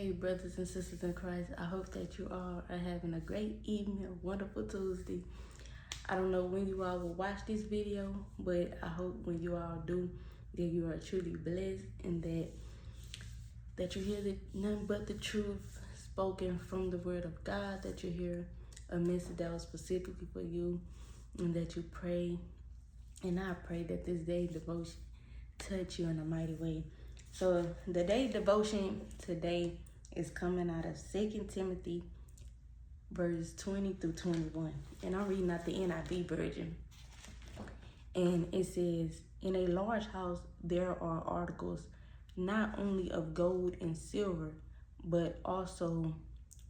Hey, brothers and sisters in Christ, I hope that you all are having a great evening, a wonderful Tuesday. I don't know when you all will watch this video, but I hope when you all do, that you are truly blessed and that you hear nothing but the truth spoken from the word of God, that you hear a message that was specifically for you, and that you pray. And I pray that this day devotion touch you in a mighty way. So the day devotion today is coming out of 2 Timothy verse 20 through 21. And I'm reading out the NIV version. And it says, in a large house there are articles not only of gold and silver, but also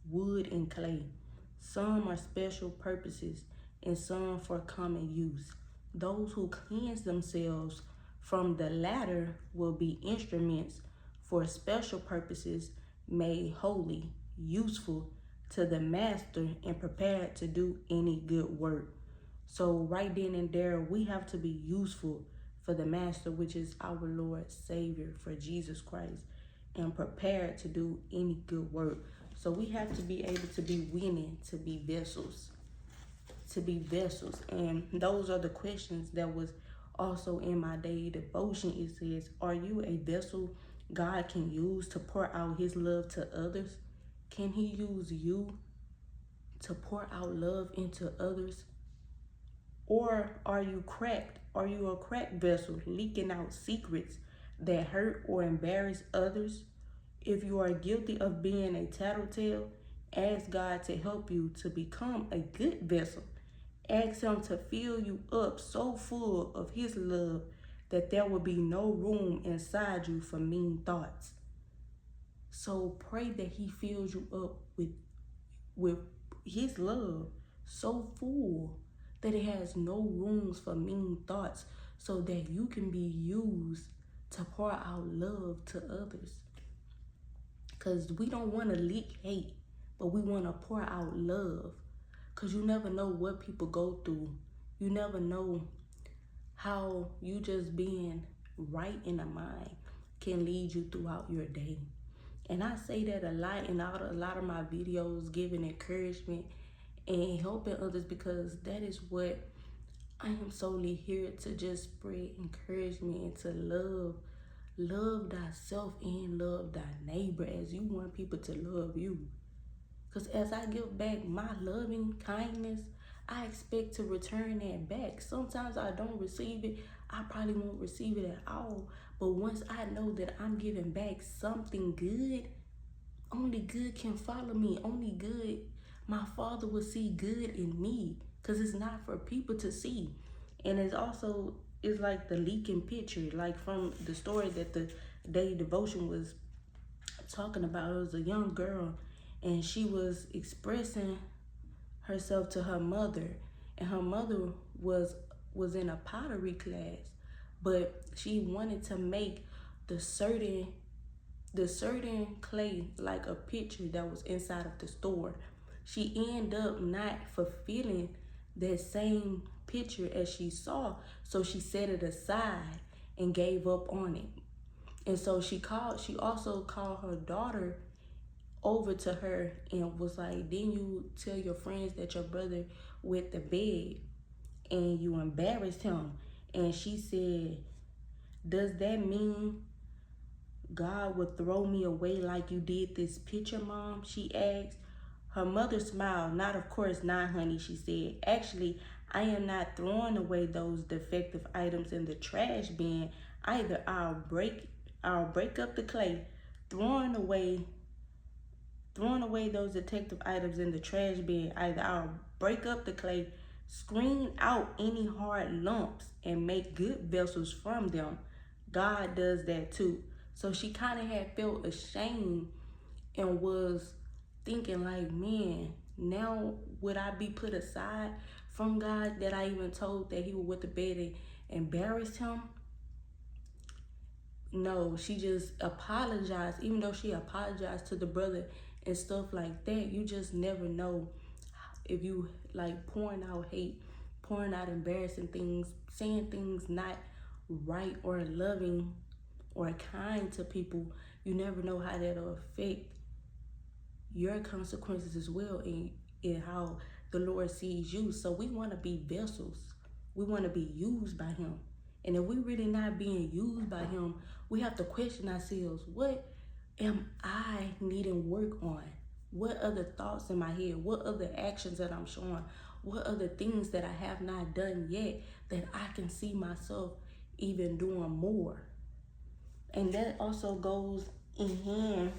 wood and clay. Some are special purposes and some for common use. Those who cleanse themselves from the latter will be instruments for special purposes, made holy, useful to the master, and prepared to do any good work. So right then and there, we have to be useful for the master, which is our Lord Savior, for Jesus Christ, and prepared to do any good work. So we have to be able to be willing to be vessels. And those are the questions that was also in my daily devotion. It says, are you a vessel God can use to pour out his love to others? Can he use you to pour out love into others? Or are you cracked? Are you a cracked vessel leaking out secrets that hurt or embarrass others? If you are guilty of being a tattletale, ask God to help you to become a good vessel. Ask him to fill you up so full of his love that there will be no room inside you for mean thoughts. So pray that he fills you up with his love so full that it has no rooms for mean thoughts, so that you can be used to pour out love to others. Because we don't want to leak hate, but we want to pour out love. Because you never know what people go through. You never know how you just being right in the mind can lead you throughout your day. And I say that a lot in a lot of my videos, giving encouragement and helping others, because that is what I am solely here to just spread encouragement and to love thyself and love thy neighbor as you want people to love you. Because as I give back my loving kindness, I expect to return that back. Sometimes I don't receive it. I probably won't receive it at all. But once I know that I'm giving back something good, only good can follow me. Only good. My Father will see good in me, because it's not for people to see. And it's like the leaking picture, like from the story that the daily devotion was talking about. It was a young girl, and she was expressing herself to her mother, and her mother was in a pottery class, but she wanted to make the certain clay like a picture that was inside of the store. She ended up not fulfilling that same picture as she saw, so she set it aside and gave up on it. And so she also called her daughter over to her and was like, didn't you tell your friends that your brother wet the bed and you embarrassed him? And she said, does that mean God would throw me away like you did this picture, Mom? She asked. Her mother smiled. Of course not, honey, she said. Actually, I am not throwing away those defective items in the trash bin. Either I'll break up the clay, throwing away those defective items in the trash bin. Either I'll break up the clay, screen out any hard lumps, and make good vessels from them. God does that too. So she kind of had felt ashamed and was thinking like, man, now would I be put aside from God, that I even told that he would wet the bed and embarrassed him? No, she just apologized. Even though she apologized to the brother and stuff like that, you just never know if you like pouring out hate, pouring out embarrassing things, saying things not right or loving or kind to people. You never know how that'll affect your consequences as well in how the Lord sees you. So we want to be vessels. We want to be used by him. And if we really not being used by him, we have to question ourselves, what am I needing work on? What other thoughts in my head? What other actions that I'm showing? What other things that I have not done yet that I can see myself even doing more? And that also goes in hand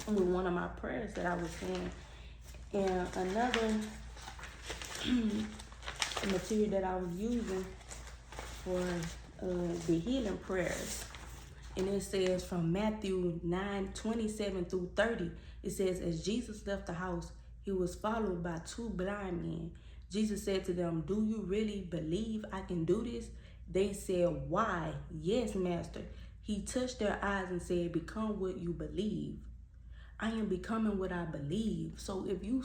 with one of my prayers that I was saying. And another material that I was using for the healing prayers. And it says from Matthew 9:27-30, it says, as Jesus left the house, he was followed by two blind men. Jesus said to them, do you really believe I can do this? They said, why? Yes, master. He touched their eyes and said, become what you believe. I am becoming what I believe. So if you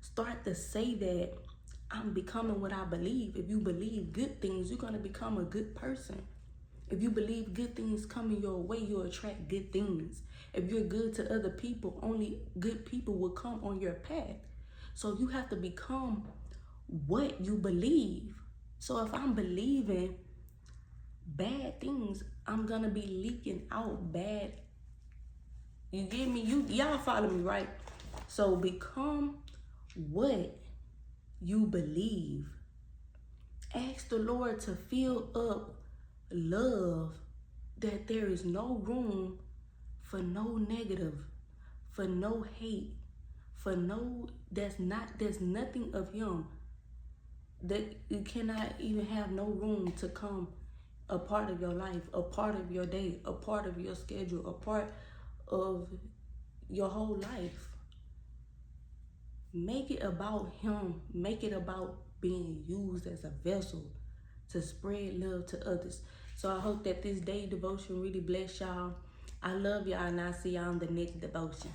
start to say that, I'm becoming what I believe. If you believe good things, you're going to become a good person. If you believe good things coming your way, you'll attract good things. If you're good to other people, only good people will come on your path. So you have to become what you believe. So if I'm believing bad things, I'm gonna be leaking out bad. You get me? Y'all follow me, right? So become what you believe. Ask the Lord to fill up love, that there is no room for no negative, for no hate, for no, there's nothing of him, that you cannot even have no room to come a part of your life, a part of your day, a part of your schedule, a part of your whole life. Make it about him. Make it about being used as a vessel to spread love to others. So I hope that this day devotion really bless y'all. I love y'all, and I'll see y'all on the next devotion.